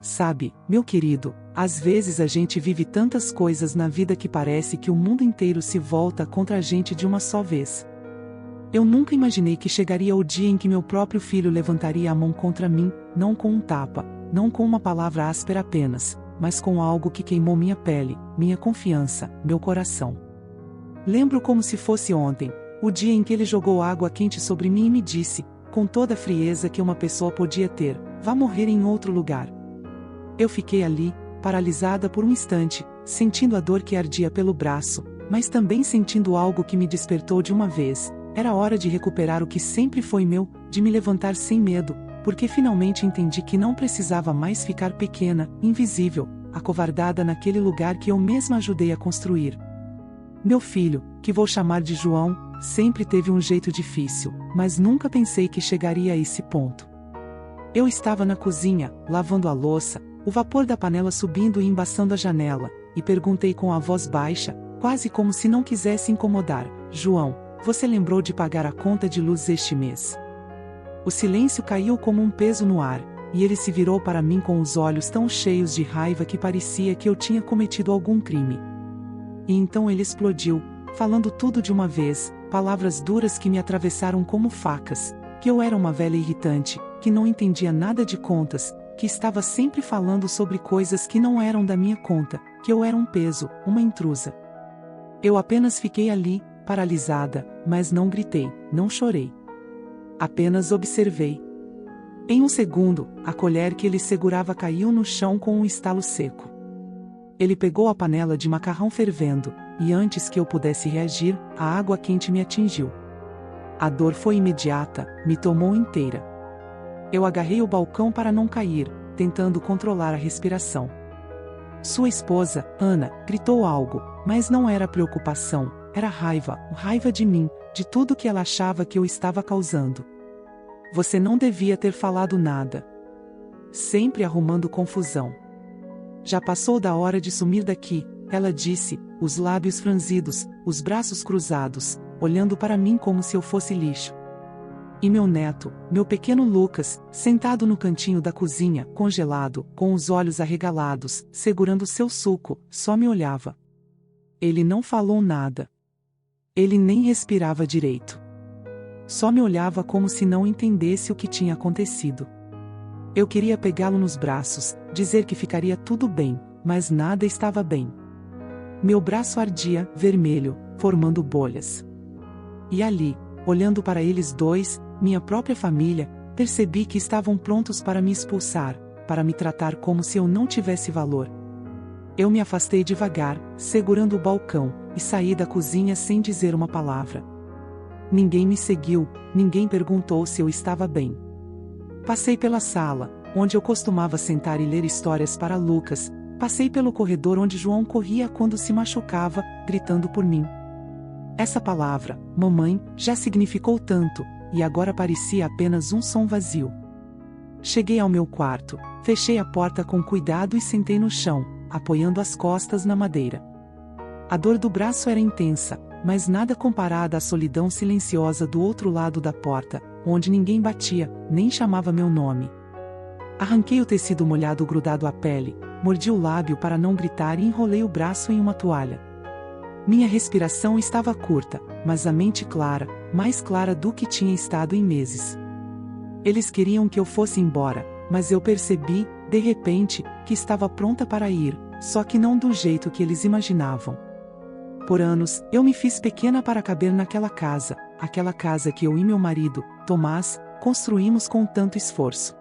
Sabe, meu querido, às vezes a gente vive tantas coisas na vida que parece que o mundo inteiro se volta contra a gente de uma só vez. Eu nunca imaginei que chegaria o dia em que meu próprio filho levantaria a mão contra mim, não com um tapa, não com uma palavra áspera apenas, mas com algo que queimou minha pele, minha confiança, meu coração. Lembro como se fosse ontem, o dia em que ele jogou água quente sobre mim e me disse, com toda a frieza que uma pessoa podia ter, vá morrer em outro lugar. Eu fiquei ali, paralisada por um instante, sentindo a dor que ardia pelo braço, mas também sentindo algo que me despertou de uma vez. Era hora de recuperar o que sempre foi meu, de me levantar sem medo, porque finalmente entendi que não precisava mais ficar pequena, invisível, acovardada naquele lugar que eu mesma ajudei a construir. Meu filho, que vou chamar de João, sempre teve um jeito difícil, mas nunca pensei que chegaria a esse ponto. Eu estava na cozinha, lavando a louça, o vapor da panela subindo e embaçando a janela, e perguntei com a voz baixa, quase como se não quisesse incomodar, João, você lembrou de pagar a conta de luz este mês? O silêncio caiu como um peso no ar, e ele se virou para mim com os olhos tão cheios de raiva que parecia que eu tinha cometido algum crime. E então ele explodiu, falando tudo de uma vez, palavras duras que me atravessaram como facas, que eu era uma velha irritante, que não entendia nada de contas, que estava sempre falando sobre coisas que não eram da minha conta, que eu era um peso, uma intrusa. Eu apenas fiquei ali, paralisada, mas não gritei, não chorei. Apenas observei. Em um segundo, a colher que ele segurava caiu no chão com um estalo seco. Ele pegou a panela de macarrão fervendo, e antes que eu pudesse reagir, a água quente me atingiu. A dor foi imediata, me tomou inteira. Eu agarrei o balcão para não cair, tentando controlar a respiração. Sua esposa, Ana, gritou algo, mas não era preocupação, era raiva, raiva de mim, de tudo que ela achava que eu estava causando. Você não devia ter falado nada. Sempre arrumando confusão. Já passou da hora de sumir daqui, ela disse, os lábios franzidos, os braços cruzados, olhando para mim como se eu fosse lixo. E meu neto, meu pequeno Lucas, sentado no cantinho da cozinha, congelado, com os olhos arregalados, segurando seu suco, só me olhava. Ele não falou nada. Ele nem respirava direito. Só me olhava como se não entendesse o que tinha acontecido. Eu queria pegá-lo nos braços, dizer que ficaria tudo bem, mas nada estava bem. Meu braço ardia, vermelho, formando bolhas. E ali, olhando para eles dois, minha própria família, percebi que estavam prontos para me expulsar, para me tratar como se eu não tivesse valor. Eu me afastei devagar, segurando o balcão, e saí da cozinha sem dizer uma palavra. Ninguém me seguiu, ninguém perguntou se eu estava bem. Passei pela sala, onde eu costumava sentar e ler histórias para Lucas, passei pelo corredor onde João corria quando se machucava, gritando por mim. Essa palavra, mamãe, já significou tanto, e agora parecia apenas um som vazio. Cheguei ao meu quarto, fechei a porta com cuidado e sentei no chão, apoiando as costas na madeira. A dor do braço era intensa, mas nada comparada à solidão silenciosa do outro lado da porta, onde ninguém batia, nem chamava meu nome. Arranquei o tecido molhado grudado à pele, mordi o lábio para não gritar e enrolei o braço em uma toalha. Minha respiração estava curta, mas a mente clara, mais clara do que tinha estado em meses. Eles queriam que eu fosse embora, mas eu percebi, de repente, que estava pronta para ir, só que não do jeito que eles imaginavam. Por anos, eu me fiz pequena para caber naquela casa, aquela casa que eu e meu marido, Tomás, construímos com tanto esforço.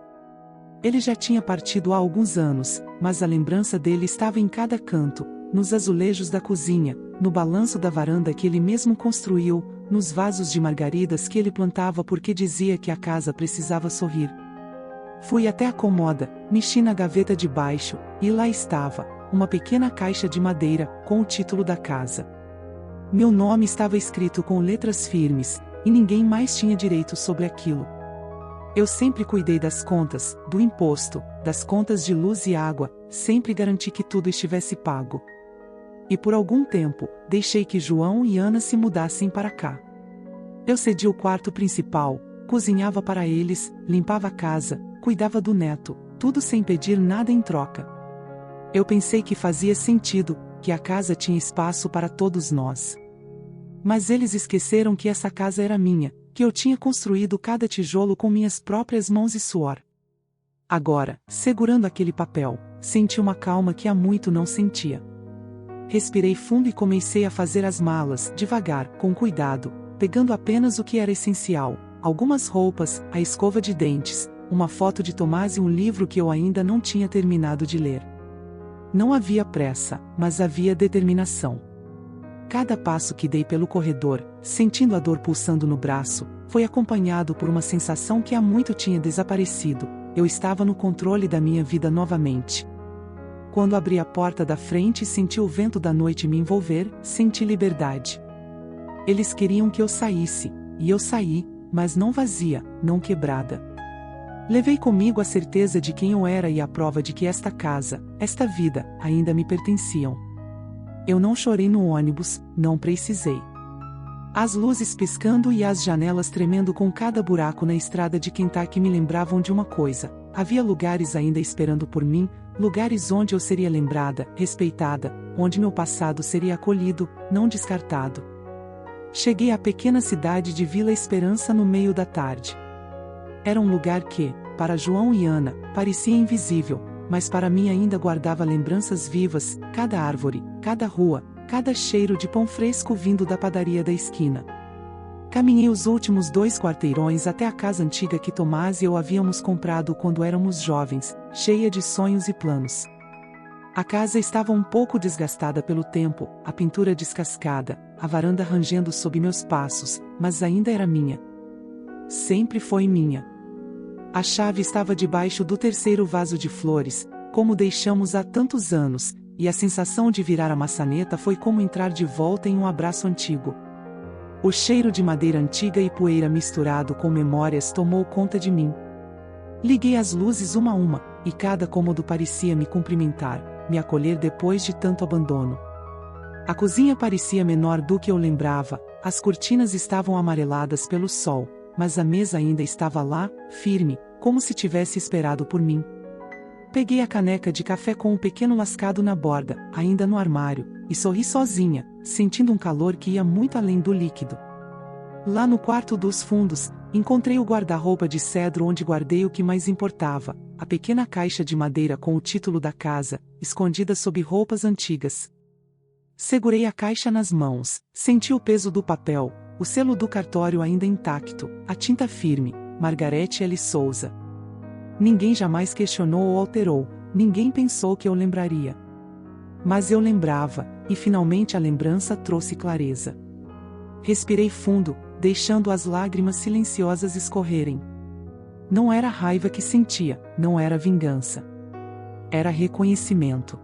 Ele já tinha partido há alguns anos, mas a lembrança dele estava em cada canto, nos azulejos da cozinha, no balanço da varanda que ele mesmo construiu, nos vasos de margaridas que ele plantava porque dizia que a casa precisava sorrir. Fui até a cômoda, mexi na gaveta de baixo, e lá estava, uma pequena caixa de madeira, com o título da casa. Meu nome estava escrito com letras firmes, e ninguém mais tinha direito sobre aquilo. Eu sempre cuidei das contas, do imposto, das contas de luz e água, sempre garanti que tudo estivesse pago. E por algum tempo, deixei que João e Ana se mudassem para cá. Eu cedi o quarto principal, cozinhava para eles, limpava a casa, cuidava do neto, tudo sem pedir nada em troca. Eu pensei que fazia sentido, que a casa tinha espaço para todos nós. Mas eles esqueceram que essa casa era minha, que eu tinha construído cada tijolo com minhas próprias mãos e suor. Agora, segurando aquele papel, senti uma calma que há muito não sentia. Respirei fundo e comecei a fazer as malas, devagar, com cuidado, pegando apenas o que era essencial: algumas roupas, a escova de dentes, uma foto de Tomás e um livro que eu ainda não tinha terminado de ler. Não havia pressa, mas havia determinação. Cada passo que dei pelo corredor, sentindo a dor pulsando no braço, foi acompanhado por uma sensação que há muito tinha desaparecido: eu estava no controle da minha vida novamente. Quando abri a porta da frente e senti o vento da noite me envolver, senti liberdade. Eles queriam que eu saísse, e eu saí, mas não vazia, não quebrada. Levei comigo a certeza de quem eu era e a prova de que esta casa, esta vida, ainda me pertenciam. Eu não chorei no ônibus, não precisei. As luzes piscando e as janelas tremendo com cada buraco na estrada de Kentucky me lembravam de uma coisa: havia lugares ainda esperando por mim, lugares onde eu seria lembrada, respeitada, onde meu passado seria acolhido, não descartado. Cheguei à pequena cidade de Vila Esperança no meio da tarde. Era um lugar que, para João e Ana, parecia invisível, mas para mim ainda guardava lembranças vivas: cada árvore, cada rua, cada cheiro de pão fresco vindo da padaria da esquina. Caminhei os últimos 2 quarteirões até a casa antiga que Tomás e eu havíamos comprado quando éramos jovens, cheia de sonhos e planos. A casa estava um pouco desgastada pelo tempo, a pintura descascada, a varanda rangendo sob meus passos, mas ainda era minha. Sempre foi minha. A chave estava debaixo do 3º vaso de flores, como deixamos há tantos anos, e a sensação de virar a maçaneta foi como entrar de volta em um abraço antigo. O cheiro de madeira antiga e poeira misturado com memórias tomou conta de mim. Liguei as luzes uma a uma, e cada cômodo parecia me cumprimentar, me acolher depois de tanto abandono. A cozinha parecia menor do que eu lembrava, as cortinas estavam amareladas pelo sol, mas a mesa ainda estava lá, firme, como se tivesse esperado por mim. Peguei a caneca de café com um pequeno lascado na borda, ainda no armário, e sorri sozinha, sentindo um calor que ia muito além do líquido. Lá no quarto dos fundos, encontrei o guarda-roupa de cedro onde guardei o que mais importava: a pequena caixa de madeira com o título da casa, escondida sob roupas antigas. Segurei a caixa nas mãos, senti o peso do papel, o selo do cartório ainda intacto, a tinta firme: Margarete L. Souza. Ninguém jamais questionou ou alterou, ninguém pensou que eu lembraria. Mas eu lembrava, e finalmente a lembrança trouxe clareza. Respirei fundo, deixando as lágrimas silenciosas escorrerem. Não era raiva que sentia, não era vingança. Era reconhecimento.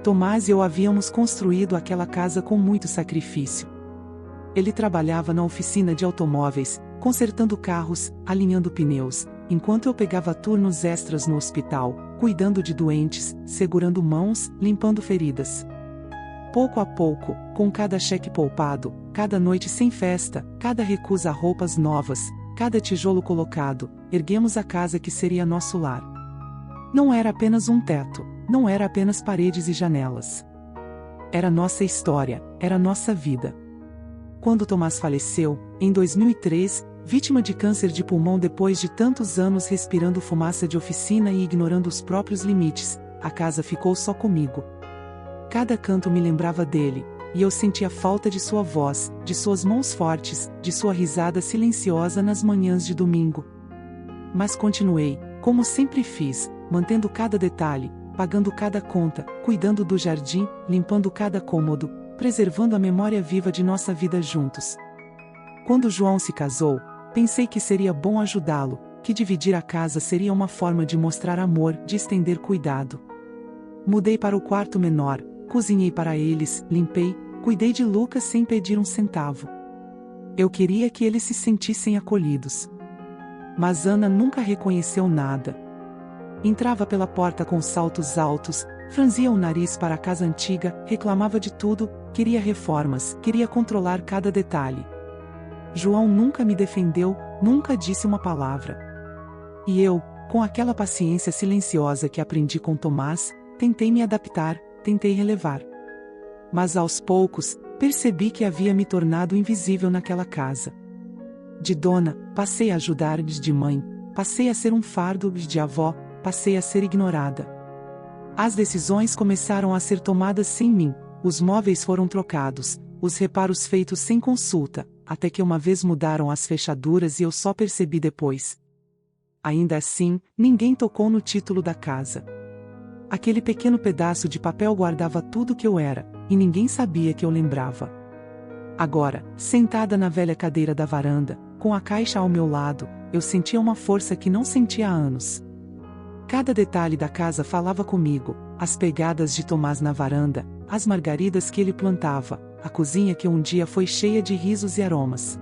Tomás e eu havíamos construído aquela casa com muito sacrifício. Ele trabalhava na oficina de automóveis, consertando carros, alinhando pneus, enquanto eu pegava turnos extras no hospital, cuidando de doentes, segurando mãos, limpando feridas. Pouco a pouco, com cada cheque poupado, cada noite sem festa, cada recusa a roupas novas, cada tijolo colocado, erguemos a casa que seria nosso lar. Não era apenas um teto, não era apenas paredes e janelas. Era nossa história, era nossa vida. Quando Tomás faleceu, em 2003, vítima de câncer de pulmão depois de tantos anos respirando fumaça de oficina e ignorando os próprios limites, a casa ficou só comigo. Cada canto me lembrava dele, e eu sentia falta de sua voz, de suas mãos fortes, de sua risada silenciosa nas manhãs de domingo. Mas continuei, como sempre fiz, mantendo cada detalhe, pagando cada conta, cuidando do jardim, limpando cada cômodo, preservando a memória viva de nossa vida juntos. Quando João se casou, pensei que seria bom ajudá-lo, que dividir a casa seria uma forma de mostrar amor, de estender cuidado. Mudei para o quarto menor, cozinhei para eles, limpei, cuidei de Lucas sem pedir um centavo. Eu queria que eles se sentissem acolhidos. Mas Ana nunca reconheceu nada. Entrava pela porta com saltos altos, franzia o nariz para a casa antiga, reclamava de tudo, queria reformas, queria controlar cada detalhe. João nunca me defendeu, nunca disse uma palavra. E eu, Com aquela paciência silenciosa que aprendi com Tomás, tentei me adaptar, tentei relevar. Mas aos poucos, percebi que havia me tornado invisível naquela casa. De dona, passei a ajudar de mãe, passei a ser um fardo de avó, passei a ser ignorada. As decisões começaram a ser tomadas sem mim, os móveis foram trocados, os reparos feitos sem consulta, até que uma vez mudaram as fechaduras e eu só percebi depois. Ainda assim, ninguém tocou no título da casa. Aquele pequeno pedaço de papel guardava tudo que eu era, e ninguém sabia que eu lembrava. Agora, sentada na velha cadeira da varanda, com a caixa ao meu lado, eu sentia uma força que não sentia há anos. Cada detalhe da casa falava comigo, as pegadas de Tomás na varanda, as margaridas que ele plantava, a cozinha que um dia foi cheia de risos e aromas.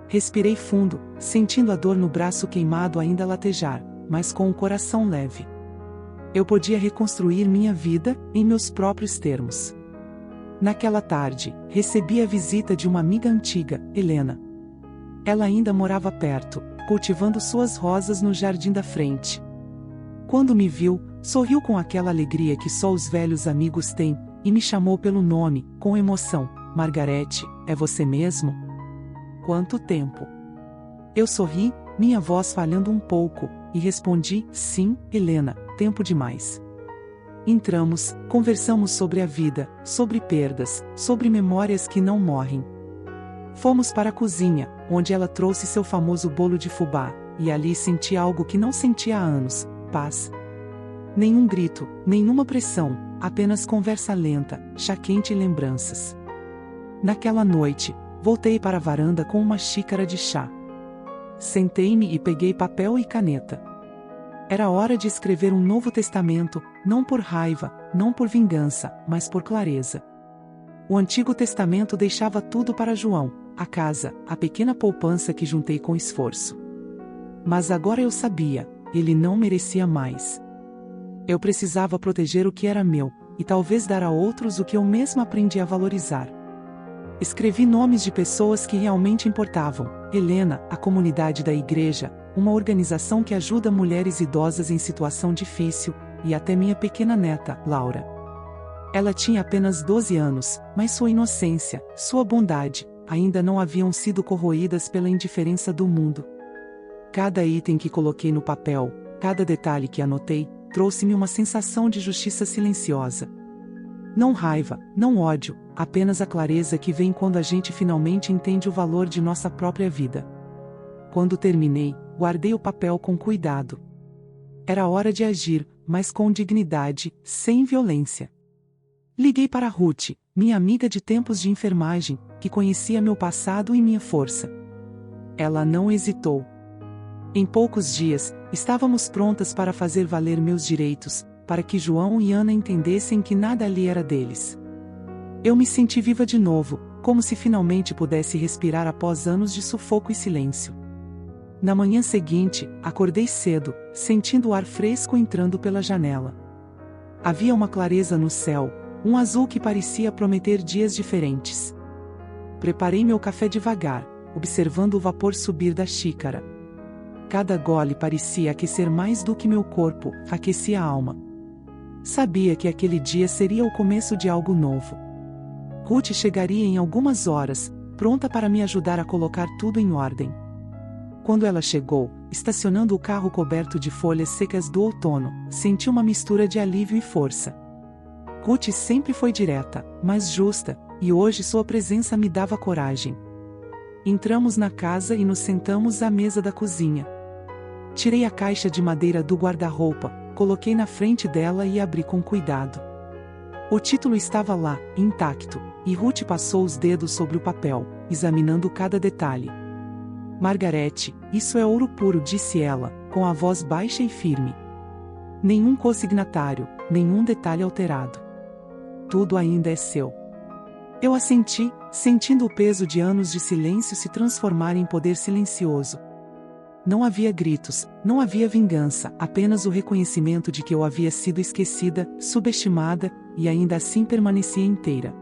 Respirei fundo, sentindo a dor no braço queimado ainda latejar, mas com o coração leve. Eu podia reconstruir minha vida, em meus próprios termos. Naquela tarde, recebi a visita de uma amiga antiga, Helena. Ela ainda morava perto, cultivando suas rosas no jardim da frente. Quando me viu, sorriu com aquela alegria que só os velhos amigos têm, e me chamou pelo nome, com emoção. Margarete, é você mesmo? Quanto tempo! Eu sorri, minha voz falhando um pouco, e respondi, sim, Helena, tempo demais. Entramos, conversamos sobre a vida, sobre perdas, sobre memórias que não morrem. Fomos para a cozinha, onde ela trouxe seu famoso bolo de fubá, e ali senti algo que não sentia há anos, paz. Nenhum grito, nenhuma pressão, apenas conversa lenta, chá quente e lembranças. Naquela noite, voltei para a varanda com uma xícara de chá. Sentei-me e peguei papel e caneta. Era hora de escrever um novo testamento, não por raiva, não por vingança, mas por clareza. O Antigo Testamento deixava tudo para João, a casa, a pequena poupança que juntei com esforço. Mas agora eu sabia, ele não merecia mais. Eu precisava proteger o que era meu, e talvez dar a outros o que eu mesma aprendi a valorizar. Escrevi nomes de pessoas que realmente importavam: Helena, a comunidade da igreja, uma organização que ajuda mulheres idosas em situação difícil, e até minha pequena neta, Laura. Ela tinha apenas 12 anos, mas sua inocência, sua bondade, ainda não haviam sido corroídas pela indiferença do mundo. Cada item que coloquei no papel, cada detalhe que anotei, trouxe-me uma sensação de justiça silenciosa. Não raiva, não ódio, apenas a clareza que vem quando a gente finalmente entende o valor de nossa própria vida. Quando terminei, guardei o papel com cuidado. Era hora de agir, mas com dignidade, sem violência. Liguei para Ruth, minha amiga de tempos de enfermagem, que conhecia meu passado e minha força. Ela não hesitou. Em poucos dias, estávamos prontas para fazer valer meus direitos, para que João e Ana entendessem que nada ali era deles. Eu me senti viva de novo, como se finalmente pudesse respirar após anos de sufoco e silêncio. Na manhã seguinte, acordei cedo, sentindo o ar fresco entrando pela janela. Havia uma clareza no céu, um azul que parecia prometer dias diferentes. Preparei meu café devagar, observando o vapor subir da xícara. Cada gole parecia aquecer mais do que meu corpo, aquecia a alma. Sabia que aquele dia seria o começo de algo novo. Ruth chegaria em algumas horas, pronta para me ajudar a colocar tudo em ordem. Quando ela chegou, estacionando o carro coberto de folhas secas do outono, senti uma mistura de alívio e força. Ruth sempre foi direta, mas justa, e hoje sua presença me dava coragem. Entramos na casa e nos sentamos à mesa da cozinha. Tirei a caixa de madeira do guarda-roupa, coloquei na frente dela e abri com cuidado. O título estava lá, intacto, e Ruth passou os dedos sobre o papel, examinando cada detalhe. Margarete, isso é ouro puro, disse ela, com a voz baixa e firme. Nenhum consignatário, nenhum detalhe alterado. Tudo ainda é seu. Eu assenti, sentindo o peso de anos de silêncio se transformar em poder silencioso. Não havia gritos, não havia vingança, apenas o reconhecimento de que eu havia sido esquecida, subestimada, e ainda assim permanecia inteira.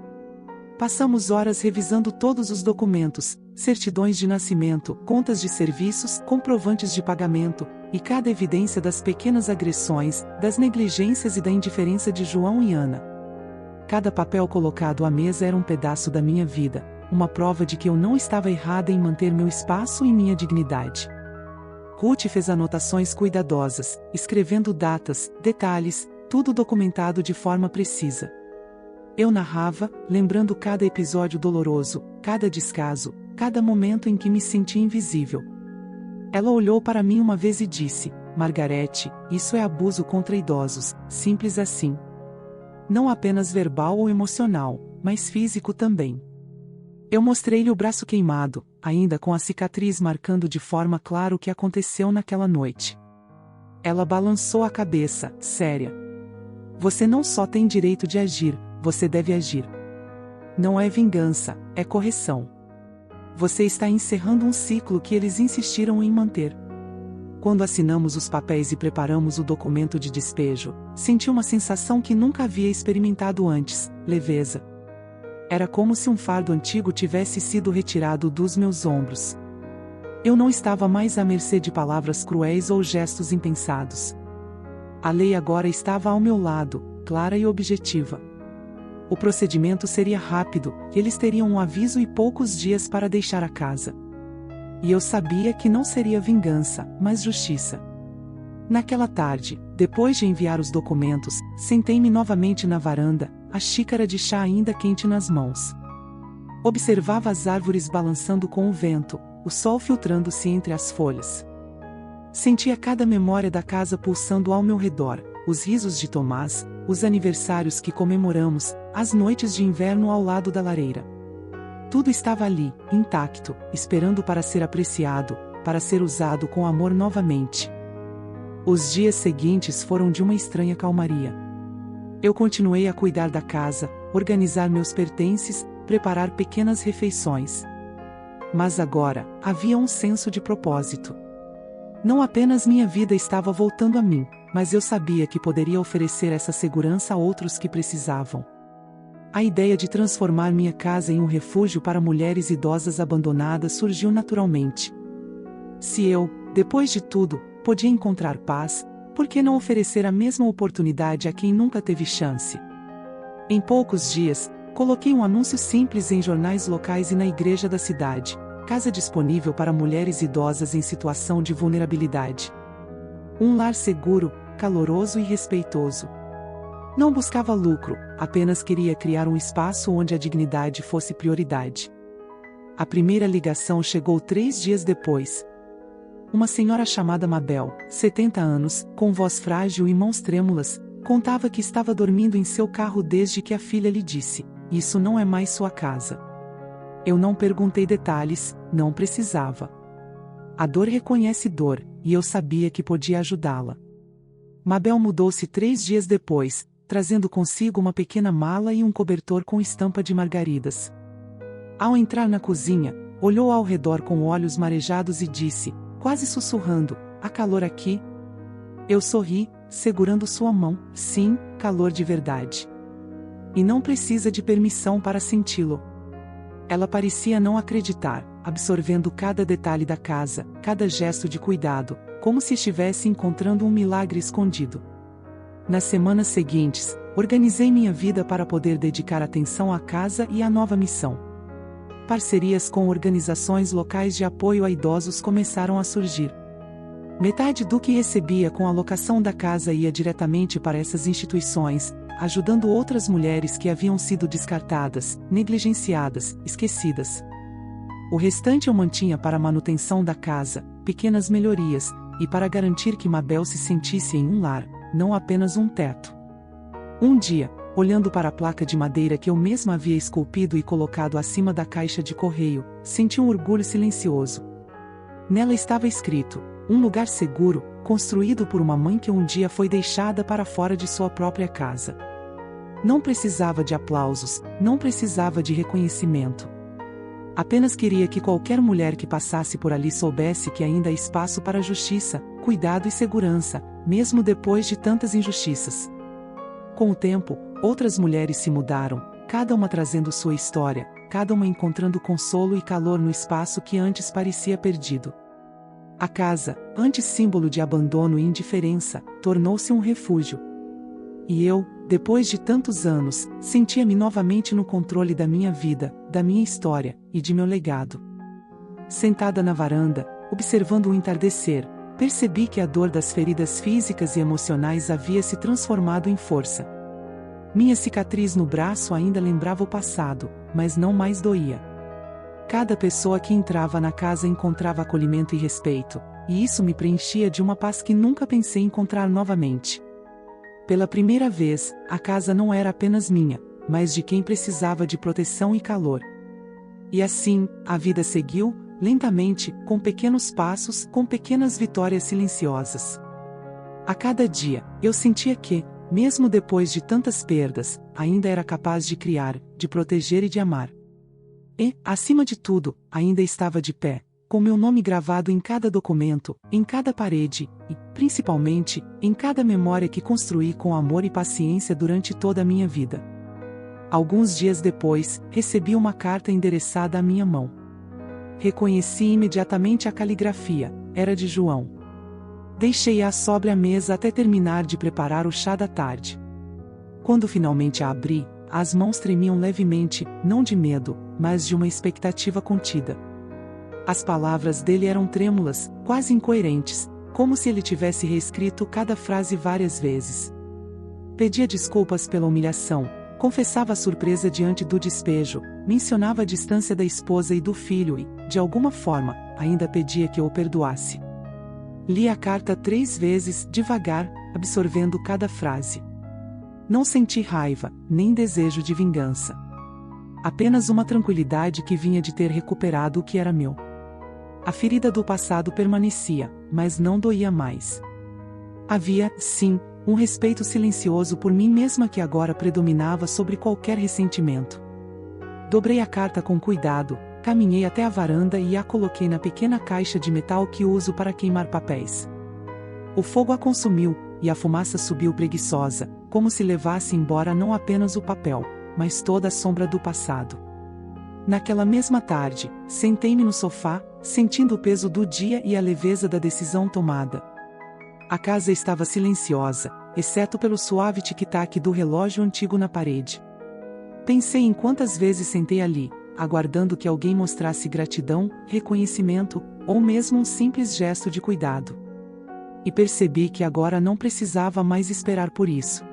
Passamos horas revisando todos os documentos, certidões de nascimento, contas de serviços, comprovantes de pagamento, e cada evidência das pequenas agressões, das negligências e da indiferença de João e Ana. Cada papel colocado à mesa era um pedaço da minha vida, uma prova de que eu não estava errada em manter meu espaço e minha dignidade. Ruth fez anotações cuidadosas, escrevendo datas, detalhes, tudo documentado de forma precisa. Eu narrava, lembrando cada episódio doloroso, cada descaso, cada momento em que me senti invisível. Ela olhou para mim uma vez e disse: Margarete, isso é abuso contra idosos, simples assim. Não apenas verbal ou emocional, mas físico também. Eu mostrei-lhe o braço queimado, ainda com a cicatriz marcando de forma clara o que aconteceu naquela noite. Ela balançou a cabeça, séria. Você não só tem direito de agir, você deve agir. Não é vingança, é correção. Você está encerrando um ciclo que eles insistiram em manter. Quando assinamos os papéis e preparamos o documento de despejo, senti uma sensação que nunca havia experimentado antes: leveza. Era como se um fardo antigo tivesse sido retirado dos meus ombros. Eu não estava mais à mercê de palavras cruéis ou gestos impensados. A lei agora estava ao meu lado, clara e objetiva. O procedimento seria rápido, eles teriam um aviso e poucos dias para deixar a casa. E eu sabia que não seria vingança, mas justiça. Naquela tarde, depois de enviar os documentos, sentei-me novamente na varanda, a xícara de chá ainda quente nas mãos. Observava as árvores balançando com o vento, o sol filtrando-se entre as folhas. Sentia cada memória da casa pulsando ao meu redor, os risos de Tomás, os aniversários que comemoramos, as noites de inverno ao lado da lareira. Tudo estava ali, intacto, esperando para ser apreciado, para ser usado com amor novamente. Os dias seguintes foram de uma estranha calmaria. Eu continuei a cuidar da casa, organizar meus pertences, preparar pequenas refeições. Mas agora, havia um senso de propósito. Não apenas minha vida estava voltando a mim, mas eu sabia que poderia oferecer essa segurança a outros que precisavam. A ideia de transformar minha casa em um refúgio para mulheres idosas abandonadas surgiu naturalmente. Se eu, depois de tudo, podia encontrar paz, por que não oferecer a mesma oportunidade a quem nunca teve chance? Em poucos dias, coloquei um anúncio simples em jornais locais e na igreja da cidade: casa disponível para mulheres idosas em situação de vulnerabilidade. Um lar seguro, caloroso e respeitoso. Não buscava lucro, apenas queria criar um espaço onde a dignidade fosse prioridade. A primeira ligação chegou 3 dias depois. Uma senhora chamada Mabel, 70 anos, com voz frágil e mãos trêmulas, contava que estava dormindo em seu carro desde que a filha lhe disse: Isso não é mais sua casa. Eu não perguntei detalhes, não precisava. A dor reconhece dor, e eu sabia que podia ajudá-la. Mabel mudou-se 3 dias depois, trazendo consigo uma pequena mala e um cobertor com estampa de margaridas. Ao entrar na cozinha, olhou ao redor com olhos marejados e disse, quase sussurrando: há calor aqui? Eu sorri, segurando sua mão. Sim, calor de verdade. E não precisa de permissão para senti-lo. Ela parecia não acreditar, absorvendo cada detalhe da casa, cada gesto de cuidado, como se estivesse encontrando um milagre escondido. Nas semanas seguintes, organizei minha vida para poder dedicar atenção à casa e à nova missão. Parcerias com organizações locais de apoio a idosos começaram a surgir. Metade do que recebia com a locação da casa ia diretamente para essas instituições, ajudando outras mulheres que haviam sido descartadas, negligenciadas, esquecidas. O restante eu mantinha para a manutenção da casa, pequenas melhorias, e para garantir que Mabel se sentisse em um lar, não apenas um teto. Um dia, olhando para a placa de madeira que eu mesma havia esculpido e colocado acima da caixa de correio, senti um orgulho silencioso. Nela estava escrito: um lugar seguro, construído por uma mãe que um dia foi deixada para fora de sua própria casa. Não precisava de aplausos, não precisava de reconhecimento. Apenas queria que qualquer mulher que passasse por ali soubesse que ainda há espaço para justiça, cuidado e segurança, mesmo depois de tantas injustiças. Com o tempo, outras mulheres se mudaram, cada uma trazendo sua história, cada uma encontrando consolo e calor no espaço que antes parecia perdido. A casa, antes símbolo de abandono e indiferença, tornou-se um refúgio. E eu, depois de tantos anos, sentia-me novamente no controle da minha vida, da minha história e de meu legado. Sentada na varanda, observando o entardecer, percebi que a dor das feridas físicas e emocionais havia se transformado em força. Minha cicatriz no braço ainda lembrava o passado, mas não mais doía. Cada pessoa que entrava na casa encontrava acolhimento e respeito, e isso me preenchia de uma paz que nunca pensei encontrar novamente. Pela primeira vez, a casa não era apenas minha, mas de quem precisava de proteção e calor. E assim, a vida seguiu, lentamente, com pequenos passos, com pequenas vitórias silenciosas. A cada dia, eu sentia que, mesmo depois de tantas perdas, ainda era capaz de criar, de proteger e de amar. E, acima de tudo, ainda estava de pé, com meu nome gravado em cada documento, em cada parede, e, principalmente, em cada memória que construí com amor e paciência durante toda a minha vida. Alguns dias depois, recebi uma carta endereçada à minha mão. Reconheci imediatamente a caligrafia, era de João. Deixei-a sobre a mesa até terminar de preparar o chá da tarde. Quando finalmente a abri, as mãos tremiam levemente, não de medo, mas de uma expectativa contida. As palavras dele eram trêmulas, quase incoerentes, como se ele tivesse reescrito cada frase várias vezes. Pedia desculpas pela humilhação, confessava a surpresa diante do despejo, mencionava a distância da esposa e do filho e, de alguma forma, ainda pedia que eu o perdoasse. Li a carta 3 vezes, devagar, absorvendo cada frase. Não senti raiva, nem desejo de vingança. Apenas uma tranquilidade que vinha de ter recuperado o que era meu. A ferida do passado permanecia, mas não doía mais. Havia, sim, um respeito silencioso por mim mesma que agora predominava sobre qualquer ressentimento. Dobrei a carta com cuidado, caminhei até a varanda e a coloquei na pequena caixa de metal que uso para queimar papéis. O fogo a consumiu, e a fumaça subiu preguiçosa, como se levasse embora não apenas o papel, mas toda a sombra do passado. Naquela mesma tarde, sentei-me no sofá, sentindo o peso do dia e a leveza da decisão tomada. A casa estava silenciosa, exceto pelo suave tic-tac do relógio antigo na parede. Pensei em quantas vezes sentei ali, aguardando que alguém mostrasse gratidão, reconhecimento, ou mesmo um simples gesto de cuidado. E percebi que agora não precisava mais esperar por isso.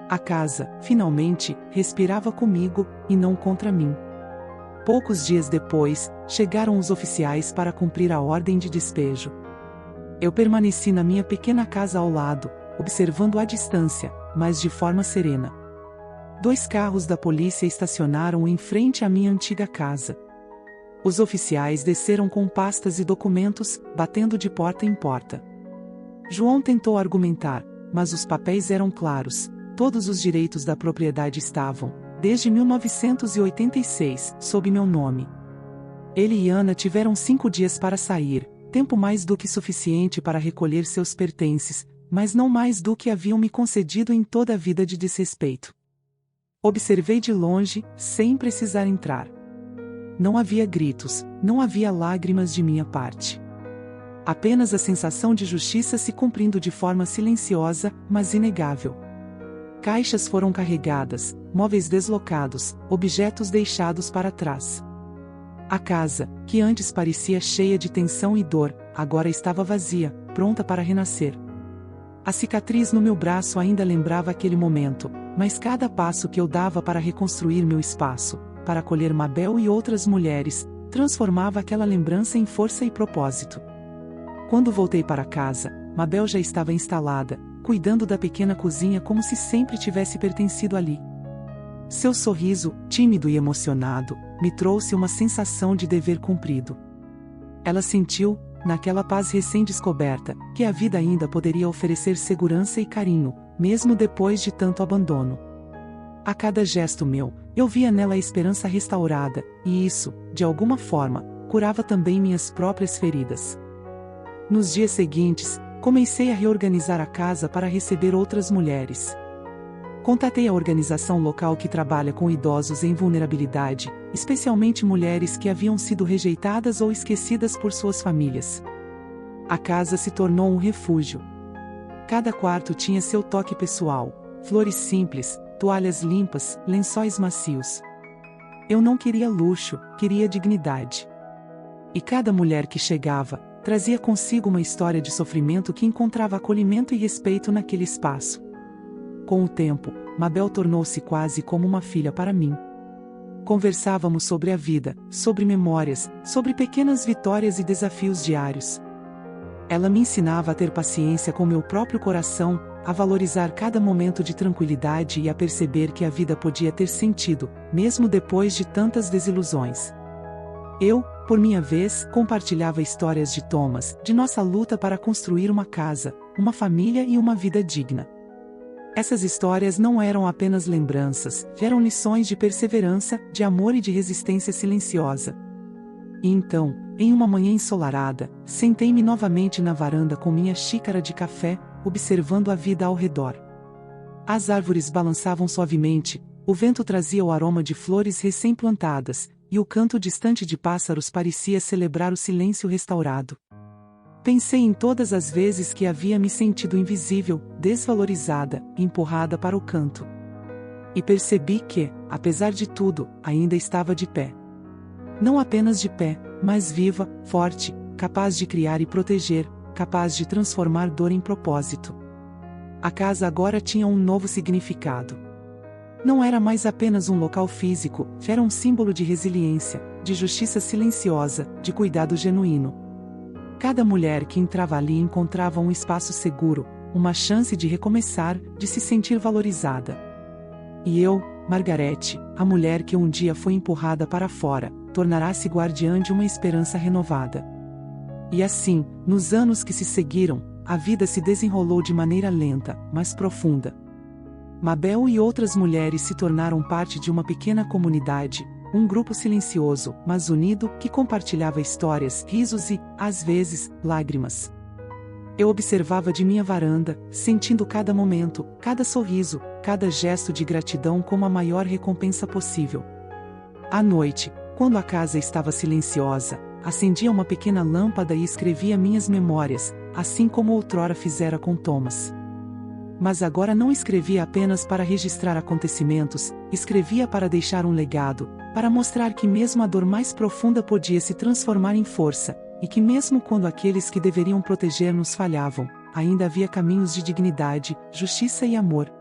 A casa, finalmente, respirava comigo, e não contra mim. Poucos dias depois, chegaram os oficiais para cumprir a ordem de despejo. Eu permaneci na minha pequena casa ao lado, observando à distância, mas de forma serena. 2 carros da polícia estacionaram em frente à minha antiga casa. Os oficiais desceram com pastas e documentos, batendo de porta em porta. João tentou argumentar, mas os papéis eram claros, todos os direitos da propriedade estavam, desde 1986, sob meu nome. Ele e Ana tiveram 5 dias para sair, tempo mais do que suficiente para recolher seus pertences, mas não mais do que haviam me concedido em toda a vida de desrespeito. Observei de longe, sem precisar entrar. Não havia gritos, não havia lágrimas de minha parte. Apenas a sensação de justiça se cumprindo de forma silenciosa, mas inegável. Caixas foram carregadas, móveis deslocados, objetos deixados para trás. A casa, que antes parecia cheia de tensão e dor, agora estava vazia, pronta para renascer. A cicatriz no meu braço ainda lembrava aquele momento, mas cada passo que eu dava para reconstruir meu espaço, para acolher Mabel e outras mulheres, transformava aquela lembrança em força e propósito. Quando voltei para casa, Mabel já estava instalada, cuidando da pequena cozinha como se sempre tivesse pertencido ali. Seu sorriso, tímido e emocionado, me trouxe uma sensação de dever cumprido. Ela sentiu, naquela paz recém-descoberta, que a vida ainda poderia oferecer segurança e carinho, mesmo depois de tanto abandono. A cada gesto meu, eu via nela a esperança restaurada, e isso, de alguma forma, curava também minhas próprias feridas. Nos dias seguintes, comecei a reorganizar a casa para receber outras mulheres. Contatei a organização local que trabalha com idosos em vulnerabilidade, especialmente mulheres que haviam sido rejeitadas ou esquecidas por suas famílias. A casa se tornou um refúgio. Cada quarto tinha seu toque pessoal, flores simples, toalhas limpas, lençóis macios. Eu não queria luxo, queria dignidade. E cada mulher que chegava, trazia consigo uma história de sofrimento que encontrava acolhimento e respeito naquele espaço. Com o tempo, Mabel tornou-se quase como uma filha para mim. Conversávamos sobre a vida, sobre memórias, sobre pequenas vitórias e desafios diários. Ela me ensinava a ter paciência com meu próprio coração, a valorizar cada momento de tranquilidade e a perceber que a vida podia ter sentido, mesmo depois de tantas desilusões. Eu, por minha vez, compartilhava histórias de Thomas, de nossa luta para construir uma casa, uma família e uma vida digna. Essas histórias não eram apenas lembranças, eram lições de perseverança, de amor e de resistência silenciosa. E então, em uma manhã ensolarada, sentei-me novamente na varanda com minha xícara de café, observando a vida ao redor. As árvores balançavam suavemente, o vento trazia o aroma de flores recém-plantadas, e o canto distante de pássaros parecia celebrar o silêncio restaurado. Pensei em todas as vezes que havia me sentido invisível, desvalorizada, empurrada para o canto. E percebi que, apesar de tudo, ainda estava de pé. Não apenas de pé, mas viva, forte, capaz de criar e proteger, capaz de transformar dor em propósito. A casa agora tinha um novo significado. Não era mais apenas um local físico, era um símbolo de resiliência, de justiça silenciosa, de cuidado genuíno. Cada mulher que entrava ali encontrava um espaço seguro, uma chance de recomeçar, de se sentir valorizada. E eu, Margarete, a mulher que um dia foi empurrada para fora, tornará-se guardiã de uma esperança renovada. E assim, nos anos que se seguiram, a vida se desenrolou de maneira lenta, mas profunda. Mabel e outras mulheres se tornaram parte de uma pequena comunidade, um grupo silencioso, mas unido, que compartilhava histórias, risos e, às vezes, lágrimas. Eu observava de minha varanda, sentindo cada momento, cada sorriso, cada gesto de gratidão como a maior recompensa possível. À noite, quando a casa estava silenciosa, acendia uma pequena lâmpada e escrevia minhas memórias, assim como outrora fizera com Thomas. Mas agora não escrevia apenas para registrar acontecimentos, escrevia para deixar um legado, para mostrar que mesmo a dor mais profunda podia se transformar em força, e que mesmo quando aqueles que deveriam proteger-nos falhavam, ainda havia caminhos de dignidade, justiça e amor.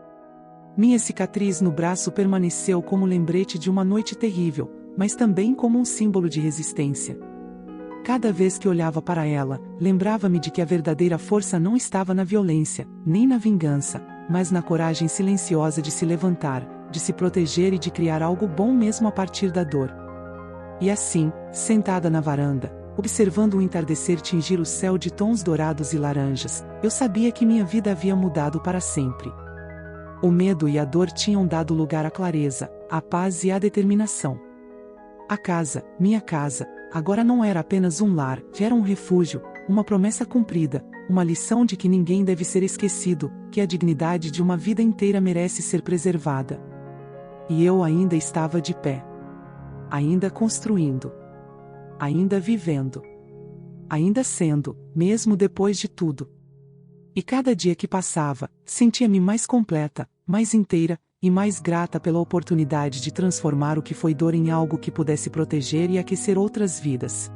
Minha cicatriz no braço permaneceu como lembrete de uma noite terrível, mas também como um símbolo de resistência. Cada vez que olhava para ela, lembrava-me de que a verdadeira força não estava na violência, nem na vingança, mas na coragem silenciosa de se levantar, de se proteger e de criar algo bom mesmo a partir da dor. E assim, sentada na varanda, observando o entardecer tingir o céu de tons dourados e laranjas, eu sabia que minha vida havia mudado para sempre. O medo e a dor tinham dado lugar à clareza, à paz e à determinação. A casa, minha casa, agora não era apenas um lar, era um refúgio, uma promessa cumprida, uma lição de que ninguém deve ser esquecido, que a dignidade de uma vida inteira merece ser preservada. E eu ainda estava de pé. Ainda construindo. Ainda vivendo. Ainda sendo, mesmo depois de tudo. E cada dia que passava, sentia-me mais completa, mais inteira, e mais grata pela oportunidade de transformar o que foi dor em algo que pudesse proteger e aquecer outras vidas.